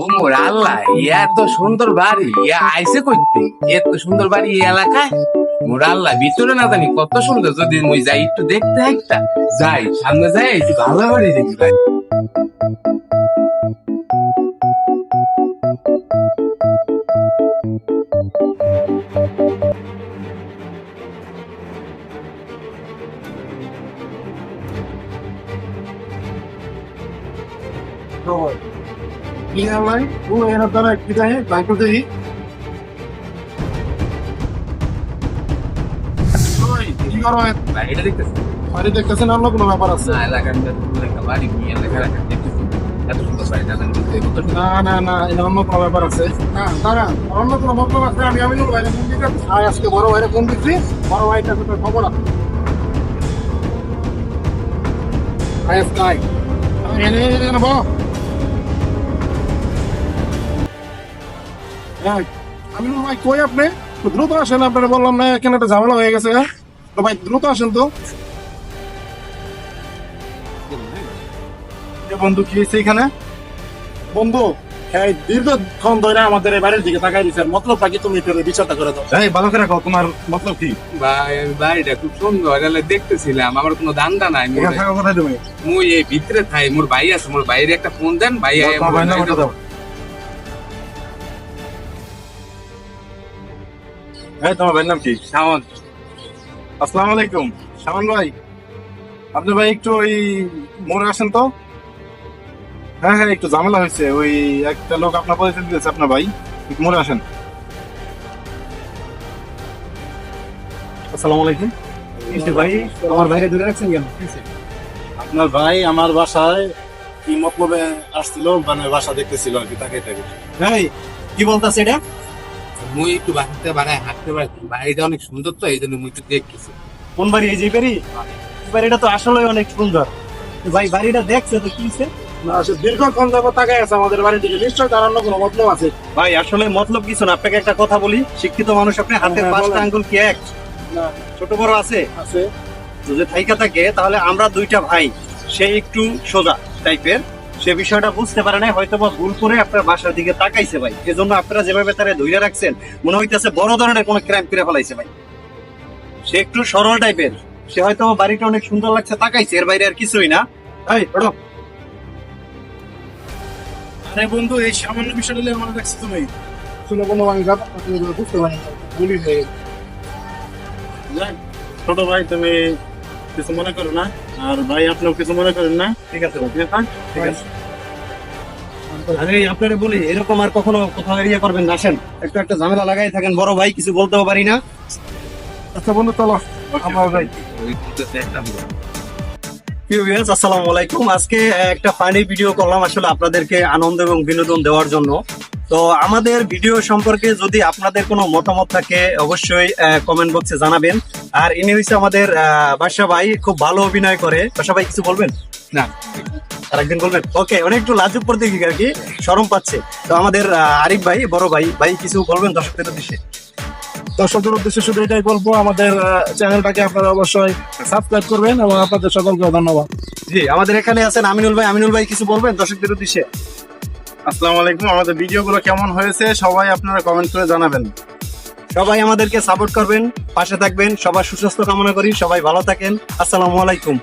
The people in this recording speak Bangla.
ওমর আল্লাহ, এত সুন্দর বাড়ি আইসে করতে, এত সুন্দর বাড়ি এই এলাকায়। মোর আল্লাহ, ভিতরে না জানি কত সুন্দর। যদি মুই যাই একটু দেখতে, একটা যাই সামনে যাই একটু ভালো বাড়ি দেখি ভাই। কি নাম ভাই? ও এর দ্বারা কি জানে বাইক দেখি। ওই কি করো? বাড়িটা দেখতেছি, বাড়ি দেখতেছেন, অন্য কোনো ব্যাপার আছে? না এলাকার একটা বাড়ি কি এলাকা দেখতেছি, এত সুন্দর বাড়িটা জানি দেখতে না না না, এটা অন্য কোনো ব্যাপার আছে। না দাঁড়া, অন্য কোনো মতলব আছে। আমি ভাইরে ফোন দিতে আজকে বড় ভাইরে ফোন দিচ্ছি। বড় ভাইটার সাথে খবর আছে। তাই এনে বলো। আমি ভাই কই আপনি? দ্রুত আসেন, আপনারা বললাম না এখানে একটা ঝামেলা হয়ে গেছে। হ্যাঁ তো ভাই দ্রুত আসেন তো। বন্ধু কি হয়েছে এখানে? বন্ধু হ্যাঁ, দীর্ঘক্ষণ ধরে আমাদের এই বাড়ির দিকে তাকাই দিচ্ছেন। মতলব কি তুমি একটু বিচারটা করে দাও। এই ভালো করে রাখো, তোমার মতলব কি? ভাই বাড়িটা খুব সুন্দর, দেখতেছিলাম। আমার কোনো দান্দা নাই, এখানে থাকা কোথায় তুমি? মুই এই ভিতরে থাই। মোর ভাই আছে, মোর বাইরে একটা ফোন দেন। ভাই তোমার ভাইয়ের নামটা দাও। হ্যাঁ তোমার ভাইয়ের নাম কি? সামন। আসসালামু আলাইকুম শামান ভাই। আপনি ভাই একটু ওই মোড়ে আসেন তো। হ্যাঁ হ্যাঁ, একটু ঝামেলা হয়েছে। ওই একটা লোক আপনার পরিচয় দিয়েছে, আপনার ভাই। একটু মোড়ে আসেন। আসসালামু আলাইকুম। ভাই আমার বাইরে দূরে রাখছেন কেন? আপনার ভাই আমার বাসায় কি মতলবে আসছিল, মানে বাসা দেখতেছিল আর কি, তাকে তাকে। ভাই কি বলতেছে এটা? মুই একটু বাড়িতে বাড়ায় হাঁটতে পারছি, বাড়িটা অনেক সুন্দর তো, এই জন্য মুই একটু দেখতেছি। কোন বাড়ি? এই যে বাড়ি? বাড়িটা তো আসলে অনেক সুন্দর। ভাই বাড়িটা দেখছে তো কি হইছে? না সে দীর্ঘক্ষণ যাবত তাকাই আছে আমাদের বাড়ির দিকে। নিশ্চয়ই তার অন্য কোনো মতলব আছে। ভাই আসলে মতলব কিছু না। আপনাকে একটা কথা বলি, শিক্ষিত মানুষ আপনি, হাতের হ্যাঁ, পাঁচটা বলেন। আঙ্গুল কি এক? না ছোট বড় আছে? আছে। যদি থাইকা থাকে তাহলে আমরা দুইটা ভাই, সে একটু সোজা টাইপের, সে বিষয়টা বুঝতে পারে নাই, হয়তো বা ভুল করে আপনার বাসার দিকে তাকাইছে ভাই। এজন্য আপনারা যেভাবে তারা ধইরা রাখছেন, মনে হইতেছে বড় ধরনের কোনো ক্রাইম করে ফেলাইছে ভাই। সে একটু সরল টাইপের, সে হয়তো বাড়িটা অনেক সুন্দর লাগছে তাকাইছে, এর বাইরে আর কিছুই না। এই ওঠো। আরে বন্ধু, এই সামান্য বিষয়টা নিয়ে মনে রাখছি তুমি। শুনে কোনো আমি বুঝতে পারি ভুলই হয়ে গেছে। যাক, ছোট ভাই তুমি কিছু মনে করো না, আর ভাই আপনিও কিছু মনে করেন না। ঠিক আছে ভাই, ঠিক আছে। আরে আপনারা বলি এরকম আর কখনো কোথাও এরিয়া করবেন না। আসেন, একটু একটা ঝামেলা লাগাই থাকেন, বড় ভাই কিছু বলতেও পারি না। আচ্ছা বন্ধু চলো আমার ভাই। আসসালামু আলাইকুম। আজকে একটা ফানি ভিডিও করলাম আসলে আপনাদেরকে আনন্দ এবং বিনোদন দেওয়ার জন্য। তো আমাদের ভিডিও সম্পর্কে যদি আপনাদের কোনো মতামত থাকে অবশ্যই কমেন্ট বক্সে জানাবেন। আর ইনি হচ্ছে আমাদের বাদশা ভাই, খুব ভালো অভিনয় করে। বাদশা ভাই কিছু বলবেন? না, আরেকদিন বলবেন। ওকে, অনেক একটু লাজুক পড়তে আর কি, শরম পাচ্ছে। তো আমাদের আরিফ ভাই, বড় ভাই, ভাই কিছু বলবেন দর্শকদের উদ্দেশ্যে? দর্শকদের উদ্দেশ্যে শুধু এটাই বলবো, আমাদের চ্যানেলটাকে আপনারা অবশ্যই সাবস্ক্রাইব করবেন এবং আপনাদের সকলকে ধন্যবাদ। জি, আমাদের এখানে আছেন আমিনুল ভাই। আমিনুল ভাই কিছু বলবেন দর্শকদের উদ্দেশ্যে? আসসালামু আলাইকুম। আমাদের ভিডিওগুলো কেমন হয়েছে সবাই আপনারা কমেন্ট করে জানাবেন। সবাই আমাদেরকে সাপোর্ট করবেন, পাশে থাকবেন। সবার সুস্বাস্থ্য কামনা করি, সবাই ভালো থাকেন। আসসালামু আলাইকুম।